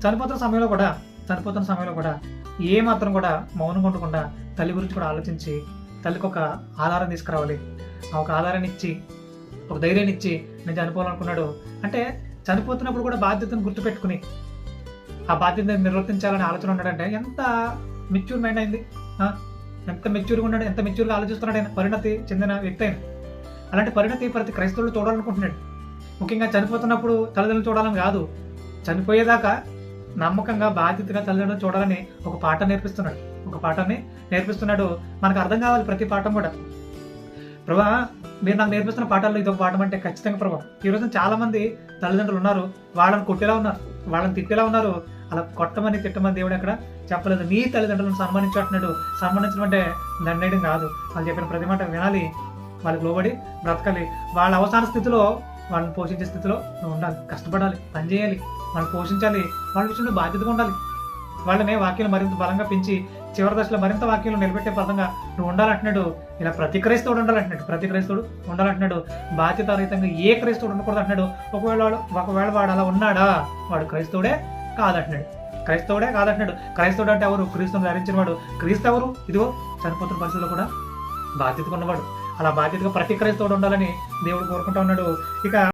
చనిపోతున్న సమయంలో కూడా ఏ మాత్రం కూడా మౌనంగా ఉండకుండా తల్లి గురించి కూడా ఆలోచించి తల్లికి ఒక ఆధారం తీసుకురావాలి. ఆ ఒక ఆధారాన్ని ఇచ్చి, ఒక ధైర్యాన్ని ఇచ్చి నేను చనిపోవాలనుకున్నాడు అంటే చనిపోతున్నప్పుడు కూడా బాధ్యతను గుర్తుపెట్టుకుని ఆ బాధ్యతను నిర్వర్తించాలనే ఆలోచన ఉన్నాడంటే ఎంత మెచ్యూర్ మైండ్ అయింది. ఎంత మెచ్యూర్గా ఉన్నాడు, ఎంత మెచ్యూర్గా ఆలోచిస్తున్నాడు ఆయన, పరిణతి చెందిన వ్యక్తి అయిన. అలాంటి పరిణతి ప్రతి క్రైస్తవులు చూడాలనుకుంటున్నాడు. ముఖ్యంగా చనిపోతున్నప్పుడు తల్లిదండ్రులు చూడాలని కాదు, చనిపోయేదాకా నమ్మకంగా బాధ్యతగా తల్లిదండ్రులు చూడాలని ఒక పాఠాన్ని నేర్పిస్తున్నాడు. మనకు అర్థం కావాలి ప్రతి పాఠం కూడా. ప్రభా, మీరు నాకు నేర్పిస్తున్న పాఠాల్లో ఇది ఒక పాఠం అంటే ఖచ్చితంగా ప్రభా. ఈ రోజున చాలా మంది తల్లిదండ్రులు ఉన్నారు, వాళ్ళని కొట్టేలా ఉన్నారు, వాళ్ళని తిట్టేలా ఉన్నారు. అలా కొట్టమని తిట్టమని దేవుడు ఎక్కడ చెప్పలేదు. నీ తల్లిదండ్రులను సన్మానించట్లేడు. సన్మానించడం అంటే దండేయడం కాదు. వాళ్ళు చెప్పిన ప్రతి మాట వినాలి, వాళ్ళకి లోబడి బ్రతకాలి. వాళ్ళ అవసాన స్థితిలో, వాళ్ళని పోషించే స్థితిలో నువ్వు ఉండాలి, కష్టపడాలి, పని చేయాలి, వాళ్ళని పోషించాలి, వాళ్ళ విషయంలో బాధ్యతగా ఉండాలి. వాళ్ళని వాక్యం మరింత బలంగా పెంచి చివరి దశలో మరింత వాక్యంలో నిలబెట్టే పదంగా నువ్వు ఉండాలంటున్నాడు. ఇలా ప్రతి క్రైస్తవుడు ఉండాలంటున్నాడు. బాధ్యతారహితంగా ఏ క్రైస్తవుడు ఉండకూడదు అంటున్నాడు. ఒకవేళ వాడు అలా ఉన్నాడా, వాడు క్రైస్తవుడే కాదంటున్నాడు. క్రైస్తవుడు అంటే ఎవరు? క్రీస్తుని ధరించిన వాడు. క్రీస్తు ఎవరు? ఇదిగో చనిపోతున్న పరిస్థితుల్లో కూడా బాధ్యతగా ఉన్నవాడు. అలా బాధ్యతగా ప్రతి క్రైస్తవుడు ఉండాలని దేవుడు కోరుకుంటా ఉన్నాడు. ఇక